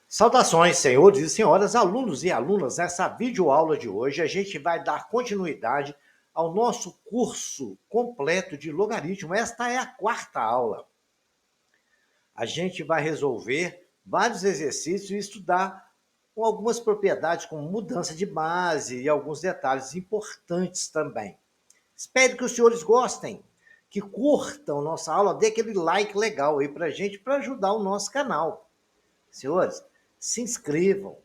Saudações, senhores e senhoras, alunos e alunas. Nessa videoaula de hoje, a gente vai dar continuidade ao nosso curso completo de logaritmo. Esta é a quarta aula. A gente vai resolver vários exercícios e estudar com algumas propriedades, como mudança de base e alguns detalhes importantes também. Espero que os senhores gostem, que curtam nossa aula, dê aquele like legal aí pra gente, para ajudar o nosso canal. Senhores, se inscrevam.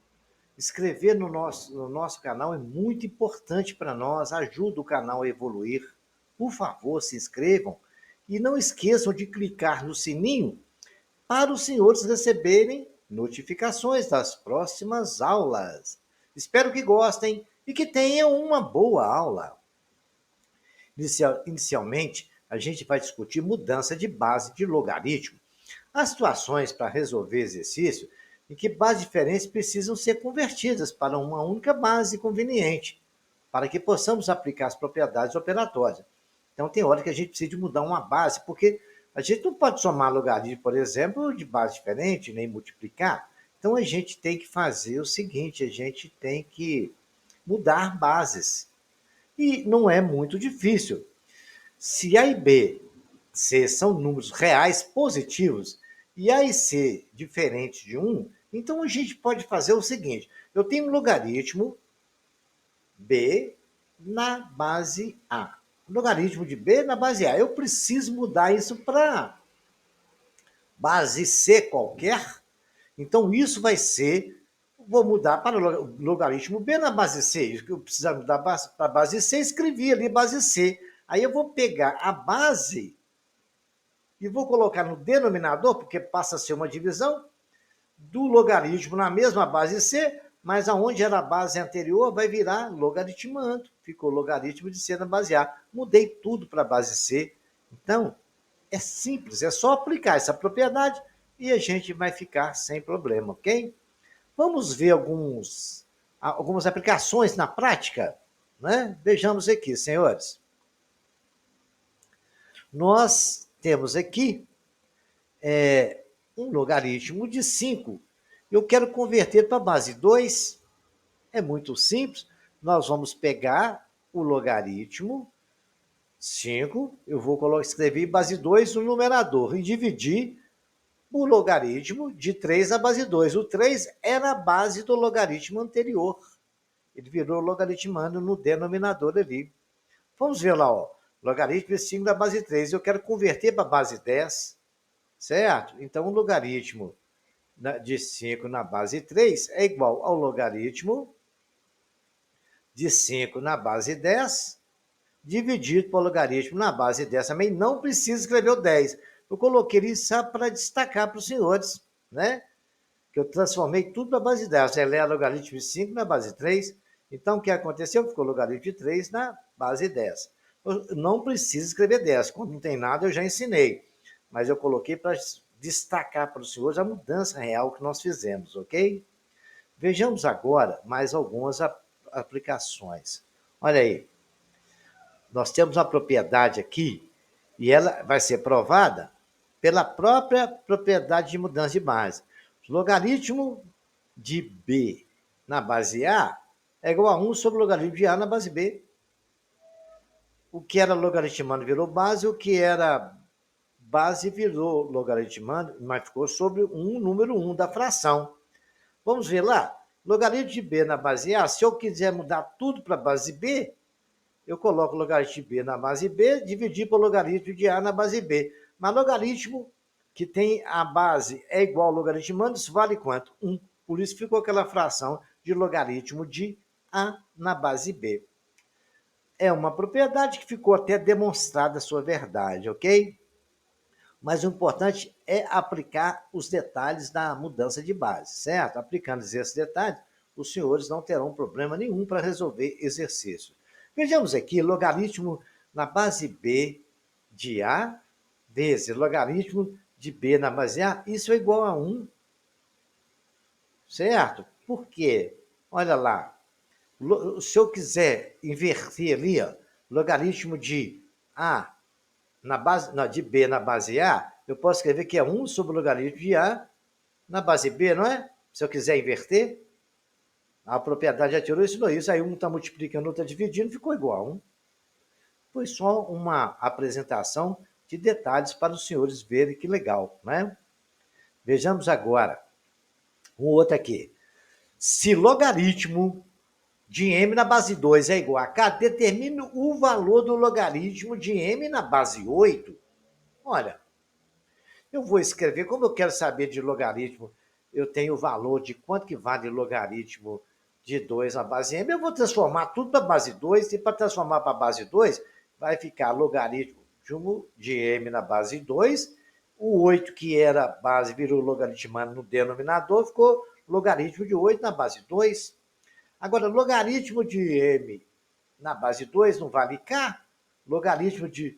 Inscrever no nosso canal é muito importante para nós, ajuda o canal a evoluir. Por favor, se inscrevam e não esqueçam de clicar no sininho para os senhores receberem notificações das próximas aulas. Espero que gostem e que tenham uma boa aula. Inicialmente, a gente vai discutir mudança de base de logaritmo. Há situações para resolver exercício em que bases diferentes precisam ser convertidas para uma única base conveniente, para que possamos aplicar as propriedades operatórias. Então, tem hora que a gente precisa de mudar uma base, porque a gente não pode somar logaritmo, por exemplo, de base diferente, nem multiplicar. Então, a gente tem que fazer o seguinte, a gente tem que mudar bases. E não é muito difícil. Se A e B, C são números reais positivos e A e C diferentes de 1, então a gente pode fazer o seguinte: eu tenho um logaritmo B na base A. Logaritmo de B na base A. Eu preciso mudar isso para base C qualquer. Então isso vai ser, vou mudar para o logaritmo B na base C. Eu preciso mudar para a base C, escrevi ali base C. Aí eu vou pegar a base e vou colocar no denominador, porque passa a ser uma divisão, do logaritmo na mesma base C, mas aonde era a base anterior vai virar logaritmando. Ficou logaritmo de C na base A. Mudei tudo para a base C. Então, é simples, é só aplicar essa propriedade e a gente vai ficar sem problema, ok? Vamos ver algumas aplicações na prática, né? Vejamos aqui, senhores. Nós temos aqui um logaritmo de 5. Eu quero converter para a base 2. É muito simples. Nós vamos pegar o logaritmo 5, eu vou escrever base 2 no numerador e dividir o logaritmo de 3 na base 2. O 3 era a base do logaritmo anterior. Ele virou logaritmando no denominador ali. Vamos ver lá, ó. Logaritmo de 5 da base 3. Eu quero converter para a base 10, certo? Então, o logaritmo de 5 na base 3 é igual ao logaritmo de 5 na base 10, dividido pelo logaritmo na base 10. Também não precisa escrever o 10. Eu coloquei isso só para destacar para os senhores, né? Que eu transformei tudo na base 10. Ele é logaritmo de 5 na base 3. Então, o que aconteceu? Ficou logaritmo de 3 na base 10. Eu não precisa escrever 10. Quando não tem nada, eu já ensinei. Mas eu coloquei para destacar para os senhores a mudança real que nós fizemos, ok? Vejamos agora mais algumas aplicações. Olha aí, nós temos uma propriedade aqui e ela vai ser provada pela própria propriedade de mudança de base. O logaritmo de B na base A é igual a 1 sobre o logaritmo de A na base B. O que era logaritmando virou base, o que era base virou logaritmando, mas ficou sobre um número 1 da fração. Vamos ver lá. Logaritmo de B na base A, se eu quiser mudar tudo para a base B, eu coloco o logaritmo de B na base B, dividir pelo logaritmo de A na base B. Mas logaritmo que tem a base é igual ao logaritmando, isso vale quanto? 1. Por isso ficou aquela fração de logaritmo de A na base B. É uma propriedade que ficou até demonstrada a sua verdade, ok? Mas o importante é aplicar os detalhes da mudança de base, certo? Aplicando esses detalhes, os senhores não terão problema nenhum para resolver exercício. Vejamos aqui, logaritmo na base B de A vezes logaritmo de B na base A, isso é igual a 1, certo? Por quê? Olha lá, se eu quiser inverter ali, ó, logaritmo de A na base, não, de B na base A, eu posso escrever que é 1 sobre o logaritmo de A na base B, não é? Se eu quiser inverter, a propriedade já tirou isso, isso. Aí um está multiplicando, outro está dividindo, ficou igual a 1. Foi só uma apresentação de detalhes para os senhores verem que legal, né? Vejamos agora um outro aqui. Se logaritmo de m na base 2 é igual a k, determine o valor do logaritmo de m na base 8. Olha, eu vou escrever, como eu quero saber de logaritmo, eu tenho o valor de quanto que vale logaritmo de 2 na base m, eu vou transformar tudo para a base 2, e para transformar para a base 2, vai ficar logaritmo de m na base 2, o 8 que era base virou logaritmando no denominador, ficou logaritmo de 8 na base 2. Agora, logaritmo de m na base 2 não vale k, logaritmo de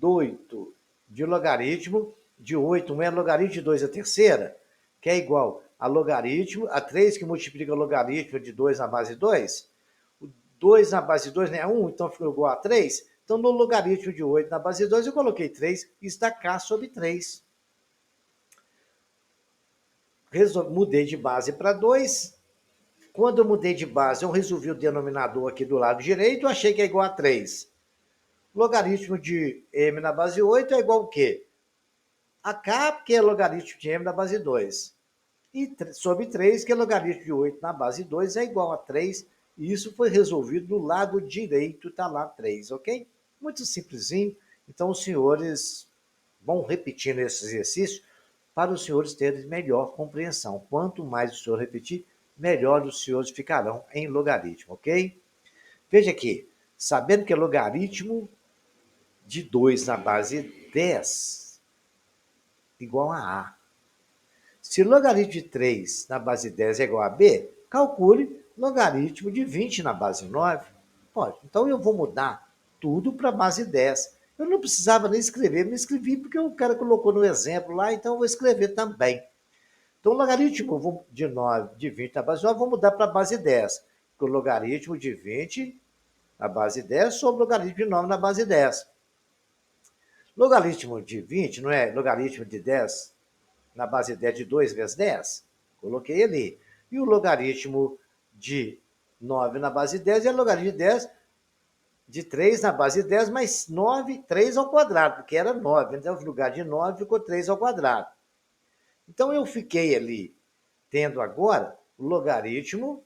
8 de logaritmo de 8, não é logaritmo de 2 a terceira, que é igual a logaritmo, a 3 que multiplica o logaritmo de 2 na base 2. O 2 na base 2 não é 1, então ficou igual a 3. Então, no logaritmo de 8 na base 2, eu coloquei 3, isso dá k sobre 3. Mudei de base para 2. Quando eu mudei de base, eu resolvi o denominador aqui do lado direito, eu achei que é igual a 3. Logaritmo de m na base 8 é igual ao quê? A k, que é logaritmo de m na base 2. E sobre 3, que é logaritmo de 8 na base 2, é igual a 3. E isso foi resolvido do lado direito, está lá 3, ok? Muito simplesinho. Então, os senhores vão repetindo esse exercício para os senhores terem melhor compreensão. Quanto mais o senhor repetir, melhor os senhores ficarão em logaritmo, ok? Veja aqui, sabendo que é logaritmo de 2 na base 10 igual a A. Se logaritmo de 3 na base 10 é igual a B, calcule logaritmo de 20 na base 9. Pode. Então eu vou mudar tudo para a base 10. Eu não precisava nem escrever, me escrevi porque o cara colocou no exemplo lá, então eu vou escrever também. Então, o logaritmo de 9, de 20 na base 9, vou mudar para a base 10. Porque o logaritmo de 20 na base 10 sobre o logaritmo de 9 na base 10. Logaritmo de 20, não é logaritmo de 10 na base 10 de 2 vezes 10? Coloquei ali. E o logaritmo de 9 na base 10 é logaritmo de 10 de 3 na base 10 mais 9, 3 ao quadrado, porque era 9. Então, no lugar de 9 ficou 3 ao quadrado. Então, eu fiquei ali tendo agora o logaritmo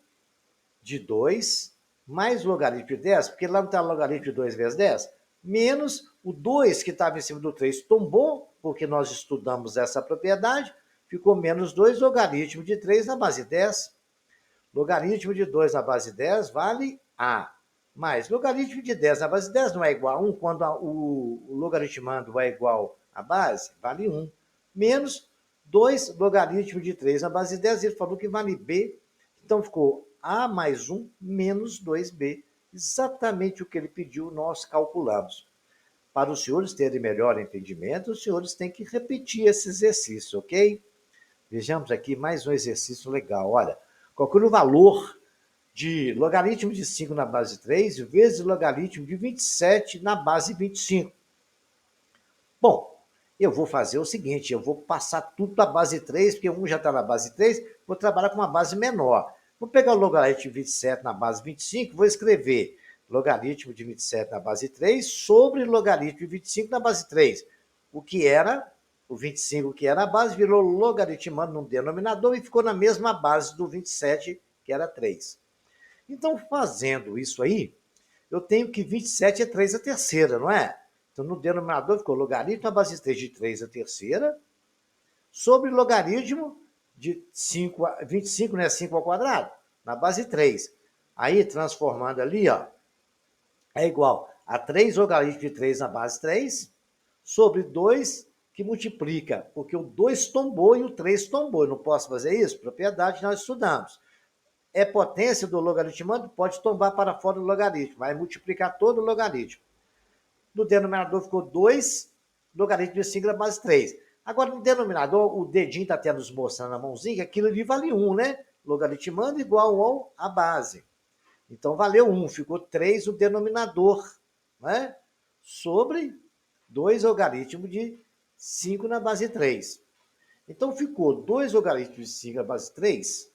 de 2 mais logaritmo de 10, porque lá não está logaritmo de 2 vezes 10, menos o 2 que estava em cima do 3 tombou, porque nós estudamos essa propriedade, ficou menos 2 logaritmo de 3 na base 10. Logaritmo de 2 na base 10 vale A. Mais logaritmo de 10 na base 10 não é igual a 1, quando o logaritmando é igual à base, vale 1. Menos 2 logaritmo de 3 na base 10, ele falou que vale B, então ficou A mais 1 menos 2B. Exatamente o que ele pediu, nós calculamos. Para os senhores terem melhor entendimento, os senhores têm que repetir esse exercício, ok? Vejamos aqui mais um exercício legal. Olha, calcule o valor de logaritmo de 5 na base 3 vezes logaritmo de 27 na base 25. Bom, eu vou fazer o seguinte, eu vou passar tudo para a base 3, porque um já está na base 3, vou trabalhar com uma base menor. Vou pegar o logaritmo de 27 na base 25, vou escrever logaritmo de 27 na base 3 sobre logaritmo de 25 na base 3. O que era, o 25 que era a base, virou logaritmando no denominador e ficou na mesma base do 27, que era 3. Então, fazendo isso aí, eu tenho que 27 é 3 a terceira, não é? Então, no denominador ficou logaritmo na base 3 de 3 a terceira, sobre logaritmo de 5 a 25, né? 5 ao quadrado, na base 3. Aí, transformando ali, ó, é igual a 3 logaritmo de 3 na base 3, sobre 2 que multiplica, porque o 2 tombou e o 3 tombou. Eu não posso fazer isso? Propriedade nós estudamos. É potência do logaritmando, pode tombar para fora do logaritmo, vai multiplicar todo o logaritmo. No denominador ficou 2, logaritmo de 5 na base 3. Agora, no denominador, o dedinho está até nos mostrando a mãozinha, que aquilo ali vale 1, né? Logaritmando igual ao a base. Então, valeu 1, ficou 3 o denominador, né? Sobre 2 logaritmo de 5 na base 3. Então, ficou 2 logaritmos de 5 na base 3,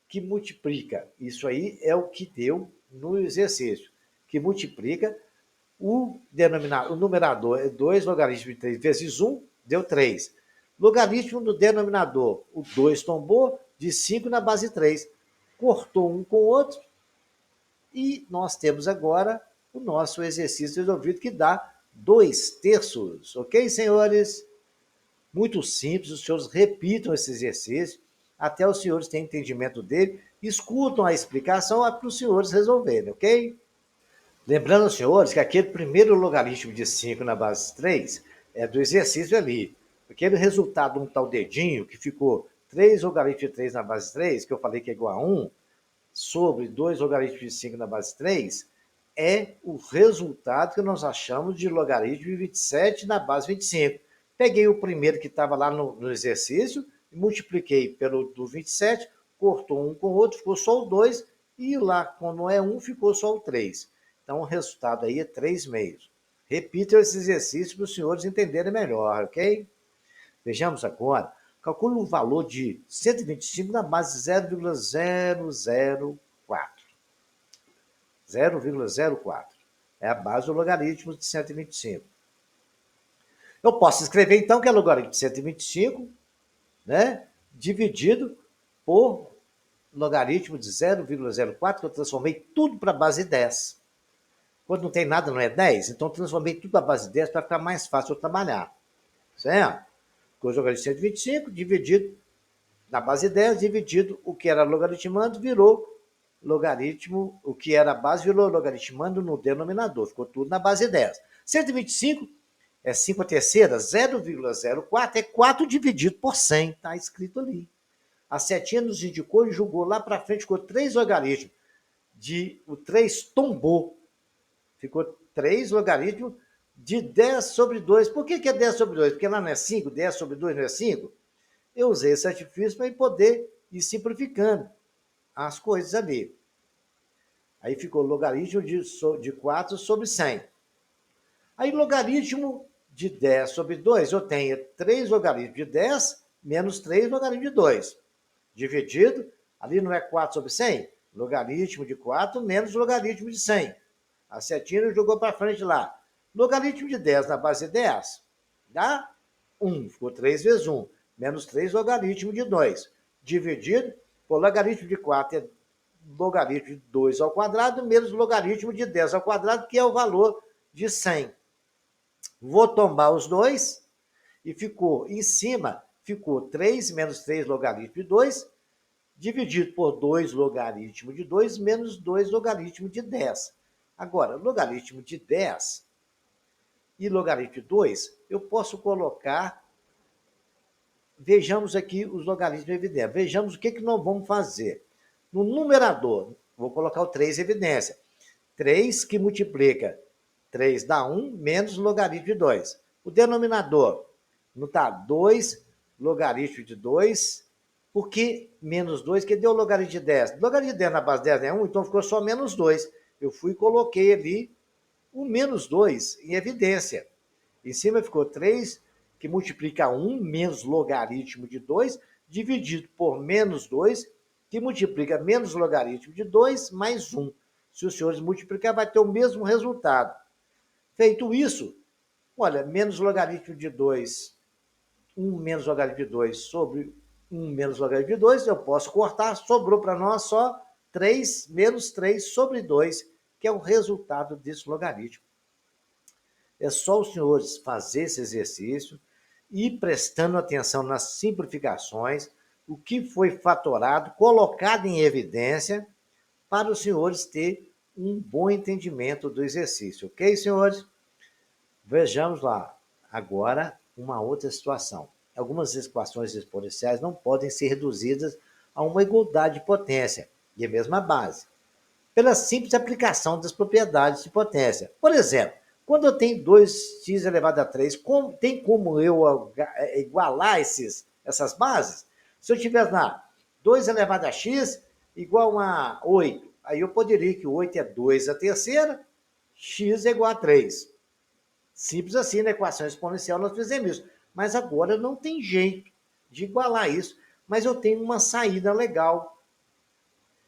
que multiplica. Isso aí é o que deu no exercício, que multiplica o denominador, o numerador é 2 logaritmos de 3 vezes 1, deu 3. Logaritmo do denominador, o 2 tombou de 5 na base 3. Cortou um com o outro e nós temos agora o nosso exercício resolvido que dá 2/3. Ok, senhores? Muito simples, os senhores repitam esse exercício até os senhores terem entendimento dele, escutam a explicação para os senhores resolverem, ok? Lembrando aos senhores que aquele primeiro logaritmo de 5 na base 3 é do exercício ali. Aquele resultado, um tal dedinho, que ficou 3 logaritmos de 3 na base 3, que eu falei que é igual a 1, sobre 2 logaritmos de 5 na base 3, é o resultado que nós achamos de logaritmo de 27 na base 25. Peguei o primeiro que estava lá no exercício, multipliquei pelo do 27, cortou um com o outro, ficou só o 2, e lá, quando é 1, ficou só o 3. Então, o resultado aí é 3/2. Repitam esse exercício para os senhores entenderem melhor, ok? Vejamos agora. Calcule o valor de 125 na base 0,004. 0,04. É a base do logaritmo de 125. Eu posso escrever, então, que é logaritmo de 125, né, dividido por logaritmo de 0,04, que eu transformei tudo para a base 10. Quando não tem nada, não é 10, então eu transformei tudo para a base 10 para ficar mais fácil eu trabalhar. Certo? Com o logaritmo de 125 dividido na base 10, dividido o que era logaritmando, virou logaritmo, o que era a base virou logaritmando no denominador, ficou tudo na base 10. 125 é 5 a terceira, 0,04 é 4 dividido por 100, está escrito ali. A setinha nos indicou e jogou lá para frente, ficou 3 logaritmos. O 3 tombou, ficou 3 logaritmos de 10 sobre 2. Por que é 10 sobre 2? Porque lá não é 5, 10 sobre 2 não é 5? Eu usei esse artifício para poder ir simplificando as coisas ali. Aí ficou logaritmo de 4 sobre 100. Aí logaritmo de 10 sobre 2, eu tenho 3 logaritmos de 10 menos 3 logaritmos de 2. Dividido, ali não é 4 sobre 100? Logaritmo de 4 menos logaritmo de 100. A setinha jogou para frente lá. Logaritmo de 10 na base de 10 dá 1, ficou 3 vezes 1, menos 3 logaritmo de 2. Dividido por logaritmo de 4 é logaritmo de 2 ao quadrado menos logaritmo de 10 ao quadrado, que é o valor de 100. Vou tomar os dois e ficou em cima, ficou 3 menos 3 logaritmo de 2, dividido por 2 logaritmo de 2 menos 2 logaritmo de 10. Agora, logaritmo de 10 e logaritmo de 2, eu posso colocar. Vejamos aqui os logaritmos evidentes. Vejamos o que nós vamos fazer. No numerador, vou colocar o 3 em evidência. 3 que multiplica 3 dá 1, menos logaritmo de 2. O denominador, não está 2 logaritmo de 2, porque menos 2, que deu logaritmo de 10. Logaritmo de 10 na base de 10 é 1, então ficou só menos 2. Eu fui e coloquei ali o menos 2 em evidência. Em cima ficou 3, que multiplica 1 menos logaritmo de 2, dividido por menos 2, que multiplica menos logaritmo de 2 mais 1. Se os senhores multiplicar, vai ter o mesmo resultado. Feito isso, olha, menos logaritmo de 2, 1 menos logaritmo de 2 sobre 1 menos logaritmo de 2, eu posso cortar, sobrou para nós só 3 menos 3 sobre 2, que é o resultado desse logaritmo. É só os senhores fazer esse exercício e prestando atenção nas simplificações, o que foi fatorado, colocado em evidência, para os senhores terem um bom entendimento do exercício. Ok, senhores? Vejamos lá agora uma outra situação. Algumas equações exponenciais não podem ser reduzidas a uma igualdade de potência e a mesma base, pela simples aplicação das propriedades de potência. Por exemplo, quando eu tenho 2x elevado a 3, tem como eu igualar essas bases? Se eu tiver lá 2 elevado a x igual a 8, aí eu poderia que 8 é 2 a terceira, x é igual a 3. Simples assim, na equação exponencial nós fizemos isso. Mas agora não tem jeito. de igualar isso, mas eu tenho uma saída legal.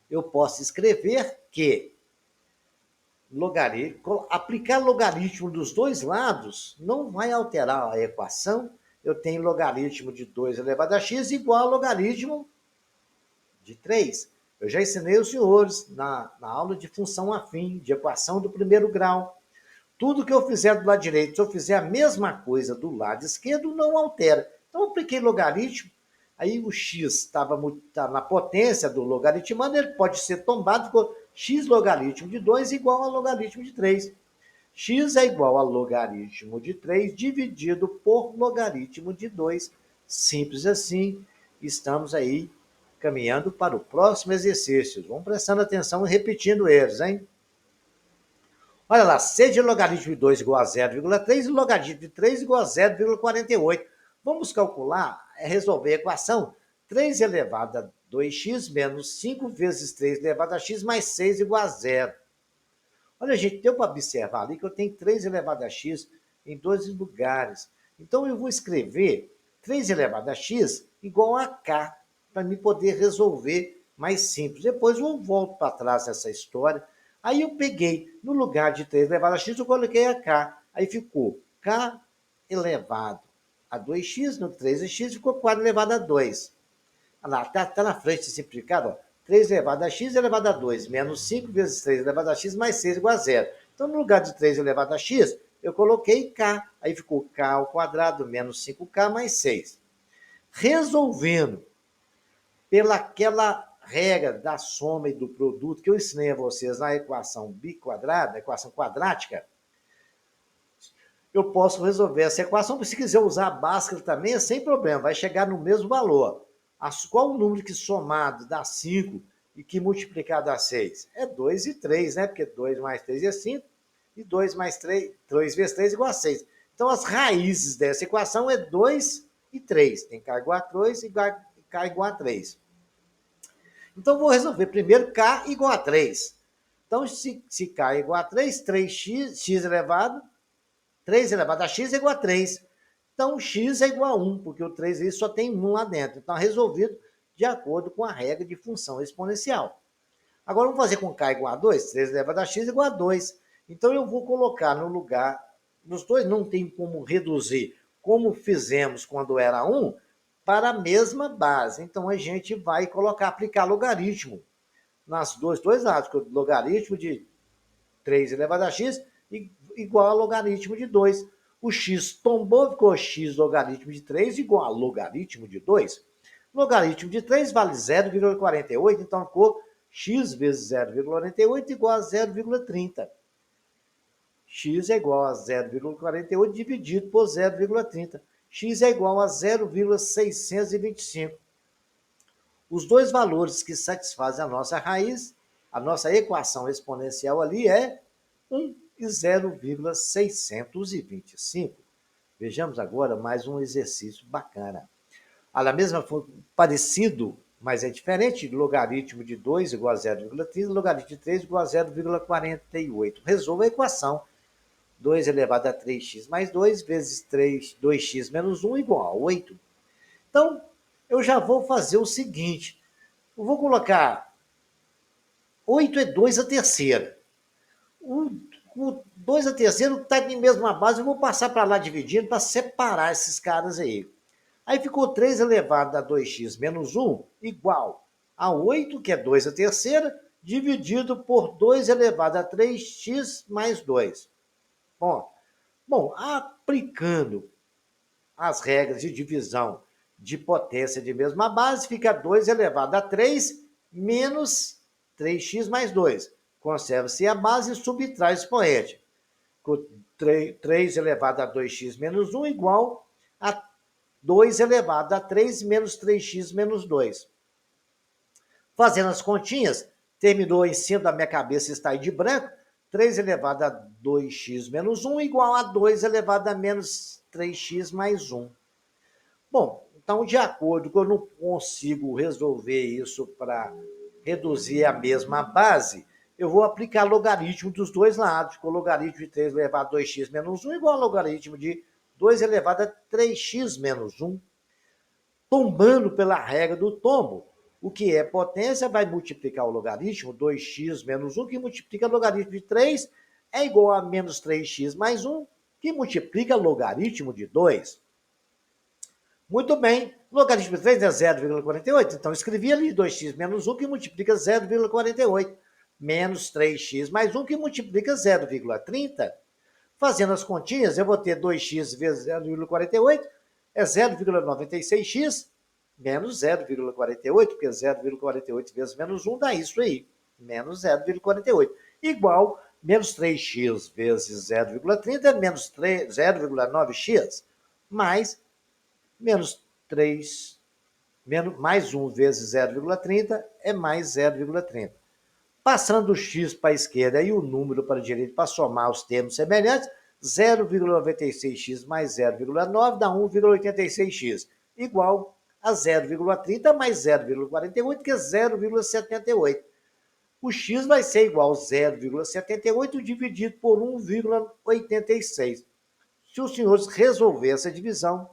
Eu posso escrever que aplicar logaritmo dos dois lados não vai alterar a equação. Eu tenho logaritmo de 2 elevado a x igual a logaritmo de 3. Eu já ensinei os senhores na aula de função afim, de equação do primeiro grau. Tudo que eu fizer do lado direito, se eu fizer a mesma coisa do lado esquerdo, não altera. Então, eu apliquei logaritmo, aí o x estava na potência do logaritmando, ele pode ser tombado, ficou x logaritmo de 2 igual a logaritmo de 3. X é igual a logaritmo de 3 dividido por logaritmo de 2. Simples assim, estamos aí caminhando para o próximo exercício. Vamos prestando atenção e repetindo eles, hein? Olha lá, c de logaritmo de 2 igual a 0,3 e logaritmo de 3 igual a 0,48. Vamos calcular, resolver a equação 3 elevado a 2x menos 5 vezes 3 elevado a x mais 6 igual a 0. Olha, gente, deu para observar ali que eu tenho 3 elevado a x em dois lugares. Então, eu vou escrever 3 elevado a x igual a k, para me poder resolver mais simples. Depois eu volto para trás nessa história. Aí eu peguei, no lugar de 3 elevado a x, eu coloquei a k. Aí ficou k elevado a 2x, no 3 é x, ficou 4 elevado a 2. Olha lá, está na frente simplificado, ó. 3 elevado a x elevado a 2, menos 5 vezes 3 elevado a x mais 6 igual a 0. Então, no lugar de 3 elevado a x, eu coloquei k. Aí ficou k ao quadrado menos 5k mais 6. Resolvendo pelaquela regra da soma e do produto que eu ensinei a vocês na equação biquadrada, equação quadrática, eu posso resolver essa equação. Se quiser usar a Bhaskara também, é sem problema, vai chegar no mesmo valor. Qual o número que somado dá 5 e que multiplicado dá 6? É 2 e 3, né? Porque 2 mais 3 é 5 e 2 mais 3, 2 vezes 3 é igual a 6. Então, as raízes dessa equação é 2 e 3. Tem k igual a 2 e k igual a 3. Então, vou resolver primeiro k igual a 3. Então, se k é igual a 3, 3x elevado, 3 elevado a x é igual a 3. Então, x é igual a 1, porque o 3 aí só tem 1 lá dentro. Então, resolvido de acordo com a regra de função exponencial. Agora, vamos fazer com k igual a 2. 3 elevado a x é igual a 2. Então, eu vou colocar no lugar... Nos dois não tem como reduzir, como fizemos quando era 1, para a mesma base. Então, a gente vai aplicar logaritmo nas dois lados. O logaritmo de 3 elevado a x igual a logaritmo de 2. O x tombou, ficou x logaritmo de 3 igual a logaritmo de 2. Logaritmo de 3 vale 0,48, então ficou x vezes 0,48 igual a 0,30. X é igual a 0,48 dividido por 0,30. X é igual a 0,625. Os dois valores que satisfazem a nossa raiz, a nossa equação exponencial ali é 1 e 0,625. Vejamos agora mais um exercício bacana. A mesma parecido, mas é diferente. Logaritmo de 2 igual a 0,30, logaritmo de 3 igual a 0,48. Resolva a equação. 2 elevado a 3x mais 2 vezes 2x menos 1 igual a 8. Então, eu já vou fazer o seguinte. Eu vou colocar 8 é 2 a terceira. O 2 a terceira está em mesma base, eu vou passar para lá dividindo para separar esses caras aí. Aí ficou 3 elevado a 2x menos 1 igual a 8, que é 2 a terceira, dividido por 2 elevado a 3x mais 2. Bom, aplicando as regras de divisão de potência de mesma base, fica 2 elevado a 3 menos 3x mais 2. Conserva-se a base e subtrai o expoente. 3 elevado a 2x menos 1 igual a 2 elevado a 3 menos 3x menos 2. Fazendo as continhas, terminou em cima da minha cabeça, está aí de branco. 3 elevado a 2x menos 1 igual a 2 elevado a menos 3x mais 1. Bom, então, de acordo com eu não consigo resolver isso para reduzir a mesma base, eu vou aplicar logaritmo dos dois lados. Com o logaritmo de 3 elevado a 2x menos 1 igual ao logaritmo de 2 elevado a 3x menos 1. tombando pela regra do tombo. O que é potência vai multiplicar o logaritmo, 2x menos 1, que multiplica o logaritmo de 3, é igual a menos 3x mais 1, que multiplica o logaritmo de 2. Muito bem, logaritmo de 3 é 0,48, então escrevi ali 2x menos 1, que multiplica 0,48, menos 3x mais 1, que multiplica 0,30. Fazendo as continhas, eu vou ter 2x vezes 0,48, é 0,96x, menos 0,48, porque 0,48 vezes menos 1 dá isso aí, menos 0,48, igual menos 3x vezes 0,30 é menos 0,9x, mais menos 3, mais 1 vezes 0,30 é mais 0,30. Passando o x para a esquerda e o número para a direita para somar os termos semelhantes, 0,96x mais 0,9 dá 1,86x, igual a 0,30 mais 0,48, que é 0,78. O x vai ser igual a 0,78 dividido por 1,86. Se os senhores resolverem essa divisão,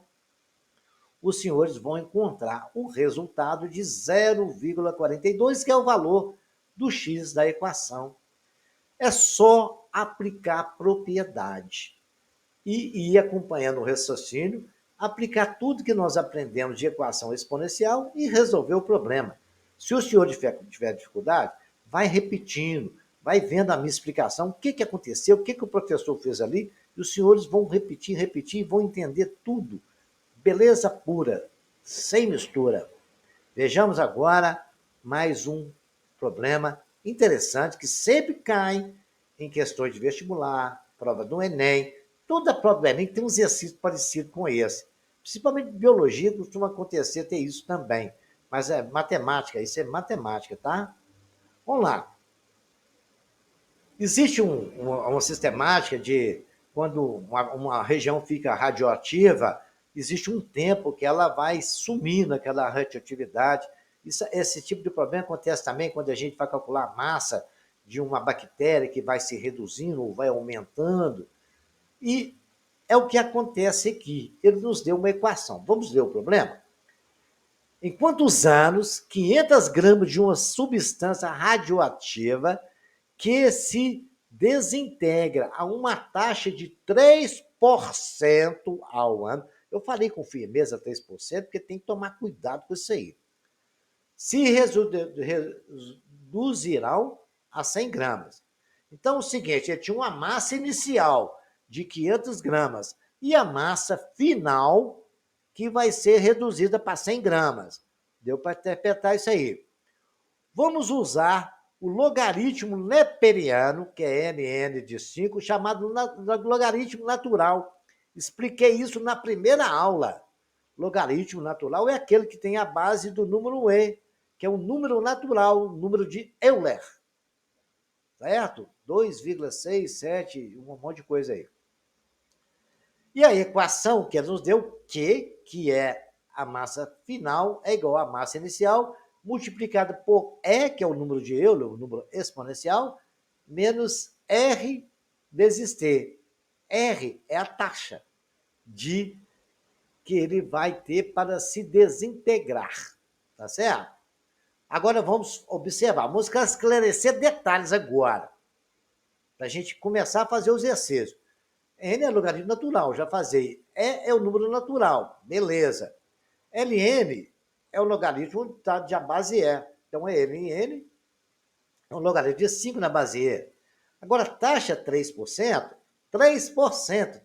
os senhores vão encontrar o resultado de 0,42, que é o valor do x da equação. É só aplicar a propriedade e ir acompanhando o raciocínio, aplicar tudo que nós aprendemos de equação exponencial e resolver o problema. Se o senhor tiver dificuldade, vai repetindo, vai vendo a minha explicação, o que aconteceu, o que o professor fez ali, e os senhores vão repetir e vão entender tudo. Beleza pura, sem mistura. Vejamos agora mais um problema interessante que sempre cai em questões de vestibular, prova do Enem. Toda prova do Enem tem um exercício parecido com esse. Principalmente biologia costuma acontecer ter isso também. Mas é matemática, isso é matemática, tá? Vamos lá. Existe uma sistemática de quando uma região fica radioativa, existe um tempo que ela vai sumindo aquela radioatividade. Esse tipo de problema acontece também quando a gente vai calcular a massa de uma bactéria que vai se reduzindo ou vai aumentando. E é o que acontece aqui. Ele nos deu uma equação. Vamos ver o problema? Em quantos anos 500 gramas de uma substância radioativa que se desintegra a uma taxa de 3% ao ano. Eu falei com firmeza 3%, porque tem que tomar cuidado com isso aí. Se reduzirão a 100 gramas. Então, é o seguinte, ele tinha uma massa inicial de 500 gramas e a massa final que vai ser reduzida para 100 gramas. Deu para interpretar isso aí. Vamos usar o logaritmo neperiano, que é NN de 5, chamado logaritmo natural. Expliquei isso na primeira aula. Logaritmo natural é aquele que tem a base do número e, que é um número natural, o número de Euler. Certo? 2,67, um monte de coisa aí. E a equação que ela nos deu, que é a massa final, é igual à massa inicial, multiplicada por E, que é o número de Euler, o número exponencial, menos R vezes T. R é a taxa de que ele vai ter para se desintegrar. Tá certo? Agora vamos observar, vamos esclarecer detalhes agora, para a gente começar a fazer o exercício. N é logaritmo natural, já fazei. E é o número natural, beleza. Ln é o logaritmo da base E. Então, Ln é um logaritmo de 5 na base E. Agora, taxa 3%,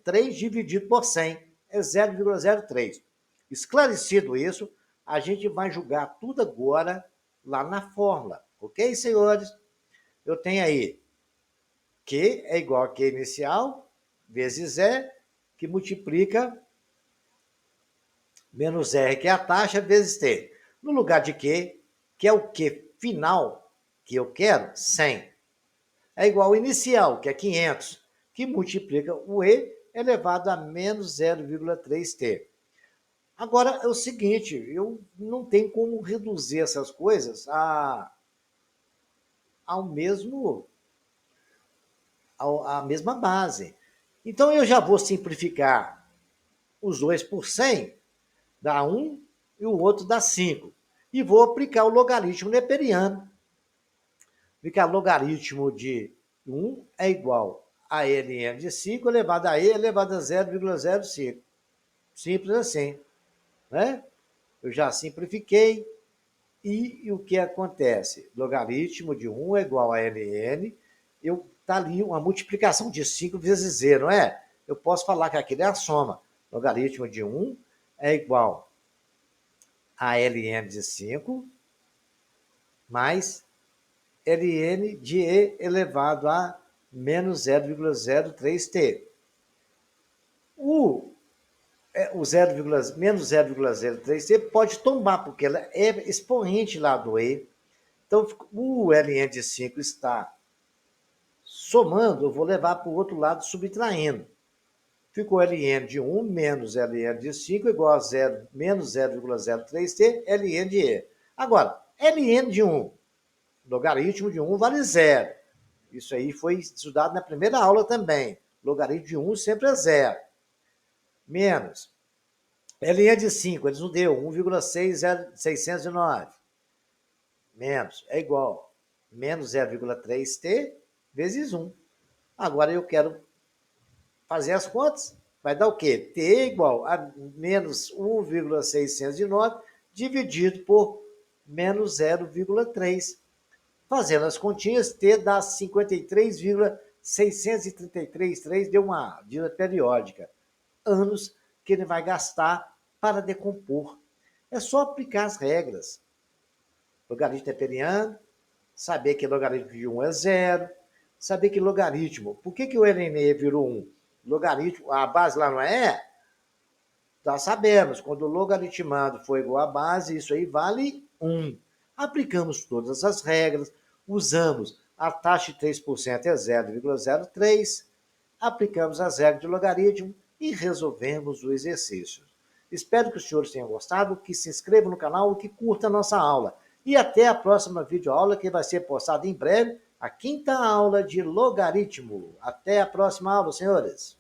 3 dividido por 100 é 0,03. Esclarecido isso, a gente vai julgar tudo agora lá na fórmula. Ok, senhores? Eu tenho aí Q é igual a Q inicial, vezes E, que multiplica menos R, que é a taxa, vezes T. No lugar de Q, que é o Q final que eu quero, 100. É igual ao inicial, que é 500, que multiplica o E elevado a menos 0,3T. Agora, é o seguinte, eu não tenho como reduzir essas coisas ao mesmo, à mesma base. Então, eu já vou simplificar os 2 por 100, dá 1, e o outro dá 5. E vou aplicar o logaritmo neperiano. Fica logaritmo de 1 é igual a ln de 5 elevado a e elevado a 0,05. Simples assim, né? Eu já simplifiquei. E o que acontece? Logaritmo de 1 é igual a ln. Está ali uma multiplicação de 5 vezes z, não é? Eu posso falar que aquilo é a soma. Logaritmo de 1 é igual a ln de 5 mais ln de e elevado a menos 0,03t. O menos 0,03t pode tombar, porque ela é expoente lá do e. Então, o ln de 5 está somando, eu vou levar para o outro lado subtraindo. Ficou ln de 1 menos ln de 5 igual a menos 0,03t ln de e. Agora, ln de 1, logaritmo de 1 vale 0. Isso aí foi estudado na primeira aula também. Logaritmo de 1 sempre é 0. Menos ln de 5, eles não deu, 1,609. Menos, é igual, menos 0,3t vezes 1. Agora eu quero fazer as contas. Vai dar o quê? T é igual a menos 1,609 dividido por menos 0,3. Fazendo as continhas, T dá 53,633, deu uma medida periódica. Anos que ele vai gastar para decompor. É só aplicar as regras. Logaritmo neperiano, saber que logaritmo de 1 é 0, saber que logaritmo, por que o ln virou 1? Logaritmo, a base lá não é? Já sabemos, quando o logaritmado for igual à base, isso aí vale 1. Aplicamos todas as regras, usamos a taxa de 3% é 0,03, aplicamos as regras de logaritmo e resolvemos o exercício. Espero que os senhores tenham gostado, que se inscrevam no canal e que curtam a nossa aula. E até a próxima videoaula, que vai ser postada em breve, a 5ª aula de logaritmo. Até a próxima aula, senhores.